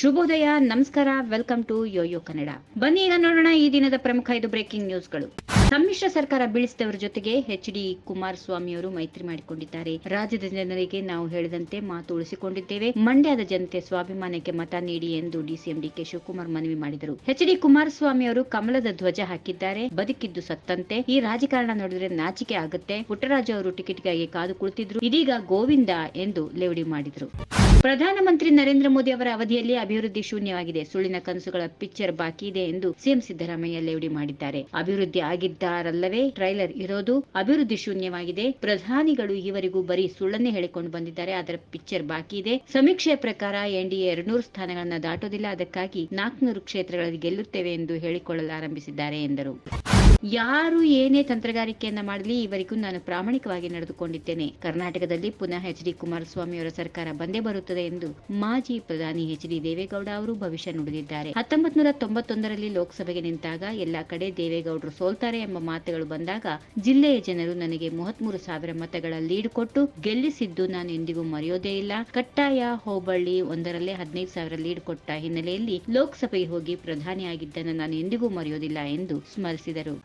ಶುಭೋದಯ, ನಮಸ್ಕಾರ, welcome to Yoyo Kannada. ಬನ್ನಿ ಈಗ ನೋಡೋಣ ಈ ದಿನದ ಪ್ರಮುಖ 5 ಬ್ರೇಕಿಂಗ್ ನ್ಯೂಸ್ಗಳು. ಸಮ್ಮಿಶ್ರ ಸರ್ಕಾರ ಬೀಳಿಸಿದವರ ಜೊತೆಗೆ ಎಚ್.ಡಿ. ಕುಮಾರಸ್ವಾಮಿ ಅವರು ಮೈತ್ರಿ ಮಾಡಿಕೊಂಡಿದ್ದಾರೆ. ರಾಜ್ಯದ ಜನರಿಗೆ ನಾವು ಹೇಳಿದಂತೆ ಮಾತು ಉಳಿಸಿಕೊಂಡಿದ್ದೇವೆ. ಮಂಡ್ಯದ ಜನತೆ ಸ್ವಾಭಿಮಾನಕ್ಕೆ ಮತ ನೀಡಿ ಎಂದು ಡಿಸಿಎಂ ಡಿ.ಕೆ. ಶಿವಕುಮಾರ್ ಮನವಿ ಮಾಡಿದರು. ಎಚ್.ಡಿ. ಕುಮಾರಸ್ವಾಮಿ ಅವರು ಕಮಲದ ಧ್ವಜ ಹಾಕಿದ್ದಾರೆ. ಬದುಕಿದ್ದು ಸತ್ತಂತೆ. ಈ ರಾಜಕಾರಣ ನೋಡಿದ್ರೆ ನಾಚಿಕೆ ಆಗುತ್ತೆ. ಪುಟ್ಟರಾಜು ಅವರು ಟಿಕೆಟ್ಗಾಗಿ ಕಾದು ಕುಳಿತಿದ್ರು. ಇದೀಗ ಗೋವಿಂದ ಎಂದು ಲೇವಡಿ ಮಾಡಿದರು. ಪ್ರಧಾನಮಂತ್ರಿ ನರೇಂದ್ರ ಮೋದಿ ಅವರ ಅವಧಿಯಲ್ಲಿ ಅಭಿವೃದ್ಧಿ ಶೂನ್ಯವಾಗಿದೆ. ಸುಳ್ಳಿನ ಕನಸುಗಳ ಪಿಕ್ಚರ್ ಬಾಕಿ ಇದೆ ಎಂದು ಸಿಎಂ ಸಿದ್ದರಾಮಯ್ಯ ಲೇವಡಿ ಮಾಡಿದ್ದಾರೆ. ಅಭಿವೃದ್ಧಿ ಆಗಿದ್ದಾರಲ್ಲವೇ ಟ್ರೈಲರ್ ಇರೋದು. ಅಭಿವೃದ್ಧಿ ಶೂನ್ಯವಾಗಿದೆ. ಪ್ರಧಾನಿಗಳು ಈವರೆಗೂ ಬರೀ ಸುಳ್ಳನ್ನೇ ಹೇಳಿಕೊಂಡು ಬಂದಿದ್ದಾರೆ. ಅದರ ಪಿಕ್ಚರ್ ಬಾಕಿ ಇದೆ. ಸಮೀಕ್ಷೆಯ ಪ್ರಕಾರ ಎನ್ಡಿಎ 200 ಸ್ಥಾನಗಳನ್ನು ದಾಟೋದಿಲ್ಲ. ಅದಕ್ಕಾಗಿ 400 ಕ್ಷೇತ್ರಗಳಲ್ಲಿ ಗೆಲ್ಲುತ್ತೇವೆ ಎಂದು ಹೇಳಿಕೊಳ್ಳಲಾರಂಭಿಸಿದ್ದಾರೆ ಎಂದರು. ಯಾರು ಏನೇ ತಂತ್ರಗಾರಿಕೆಯನ್ನ ಮಾಡಲಿ, ಇವರಿಗೂ ನಾನು ಪ್ರಾಮಾಣಿಕವಾಗಿ ನಡೆದುಕೊಂಡಿದ್ದೇನೆ. ಕರ್ನಾಟಕದಲ್ಲಿ ಪುನಃ ಎಚ್.ಡಿ. ಕುಮಾರಸ್ವಾಮಿ ಅವರ ಸರ್ಕಾರ ಬಂದೇ ಬರುತ್ತದೆ ಎಂದು ಮಾಜಿ ಪ್ರಧಾನಿ ಎಚ್.ಡಿ. ದೇವೇಗೌಡ ಅವರು ಭವಿಷ್ಯ ನುಡಿದಿದ್ದಾರೆ. 1991ರಲ್ಲಿ ಲೋಕಸಭೆಗೆ ನಿಂತಾಗ ಎಲ್ಲಾ ಕಡೆ ದೇವೇಗೌಡರು ಸೋಲ್ತಾರೆ ಎಂಬ ಮಾತುಗಳು ಬಂದಾಗ ಜಿಲ್ಲೆಯ ಜನರು ನನಗೆ 33,000 ಮತಗಳ ಲೀಡ್ ಕೊಟ್ಟು ಗೆಲ್ಲಿಸಿದ್ದು ನಾನು ಎಂದಿಗೂ ಮರೆಯೋದೇ ಇಲ್ಲ. ಕಟ್ಟಾಯ ಹೋಬಳಿ ಒಂದರಲ್ಲೇ 15,000 ಲೀಡ್ ಕೊಟ್ಟ ಹಿನ್ನೆಲೆಯಲ್ಲಿ ಲೋಕಸಭೆಗೆ ಹೋಗಿ ಪ್ರಧಾನಿಯಾಗಿದ್ದನ್ನು ನಾನು ಎಂದಿಗೂ ಮರೆಯೋದಿಲ್ಲ ಎಂದು ಸ್ಮರಿಸಿದರು.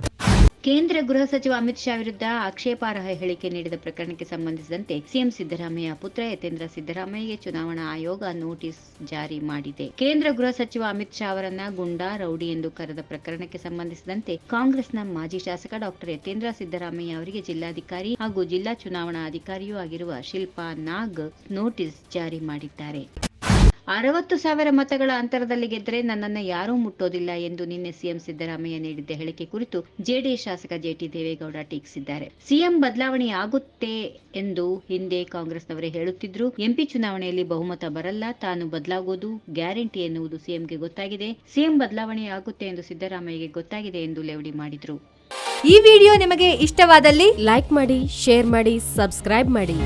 ಕೇಂದ್ರ ಗೃಹ ಸಚಿವ ಅಮಿತ್ ಶಾ ವಿರುದ್ಧ ಆಕ್ಷೇಪಾರ್ಹ ಹೇಳಿಕೆ ನೀಡಿದ ಪ್ರಕರಣಕ್ಕೆ ಸಂಬಂಧಿಸಿದಂತೆ ಸಿಎಂ ಸಿದ್ದರಾಮಯ್ಯ ಪುತ್ರ ಯತೇಂದ್ರ ಸಿದ್ದರಾಮಯ್ಯಗೆ ಚುನಾವಣಾ ಆಯೋಗ ನೋಟಿಸ್ ಜಾರಿ ಮಾಡಿದೆ. ಕೇಂದ್ರ ಗೃಹ ಸಚಿವ ಅಮಿತ್ ಶಾ ಅವರನ್ನ ಗುಂಡಾ, ರೌಡಿ ಎಂದು ಕರೆದ ಪ್ರಕರಣಕ್ಕೆ ಸಂಬಂಧಿಸಿದಂತೆ ಕಾಂಗ್ರೆಸ್ನ ಮಾಜಿ ಶಾಸಕ ಡಾಕ್ಟರ್ ಯತೇಂದ್ರ ಸಿದ್ದರಾಮಯ್ಯ ಅವರಿಗೆ ಜಿಲ್ಲಾಧಿಕಾರಿ ಹಾಗೂ ಜಿಲ್ಲಾ ಚುನಾವಣಾ ಅಧಿಕಾರಿಯೂ ಆಗಿರುವ ಶಿಲ್ಪಾ ನಾಗ್ ನೋಟಿಸ್ ಜಾರಿ ಮಾಡಿದ್ದಾರೆ. 60,000 ಮತಗಳ ಅಂತರದಲ್ಲಿ ಗೆದ್ದರೆ ನನ್ನನ್ನು ಯಾರೂ ಮುಟ್ಟೋದಿಲ್ಲ ಎಂದು ನಿನ್ನೆ ಸಿಎಂ ಸಿದ್ದರಾಮಯ್ಯ ನೀಡಿದ್ದ ಹೇಳಿಕೆ ಕುರಿತು ಜೆಡಿಎಸ್ ಶಾಸಕ ಜೆಟಿ ದೇವೇಗೌಡ ಟೀಕಿಸಿದ್ದಾರೆ. ಸಿಎಂ ಬದಲಾವಣೆ ಆಗುತ್ತೆ ಎಂದು ಹಿಂದೆ ಕಾಂಗ್ರೆಸ್ನವರೇ ಹೇಳುತ್ತಿದ್ರು. ಎಂಪಿ ಚುನಾವಣೆಯಲ್ಲಿ ಬಹುಮತ ಬರಲ್ಲ, ತಾನು ಬದಲಾಗೋದು ಗ್ಯಾರಂಟಿ ಎನ್ನುವುದು ಸಿಎಂಗೆ ಗೊತ್ತಾಗಿದೆ. ಸಿಎಂ ಬದಲಾವಣೆ ಆಗುತ್ತೆ ಎಂದು ಸಿದ್ದರಾಮಯ್ಯಗೆ ಗೊತ್ತಾಗಿದೆ ಎಂದು ಲೇವಡಿ ಮಾಡಿದ್ರು. ಈ ವಿಡಿಯೋ ನಿಮಗೆ ಇಷ್ಟವಾದಲ್ಲಿ ಲೈಕ್ ಮಾಡಿ, ಶೇರ್ ಮಾಡಿ, ಸಬ್ಸ್ಕ್ರೈಬ್ ಮಾಡಿ.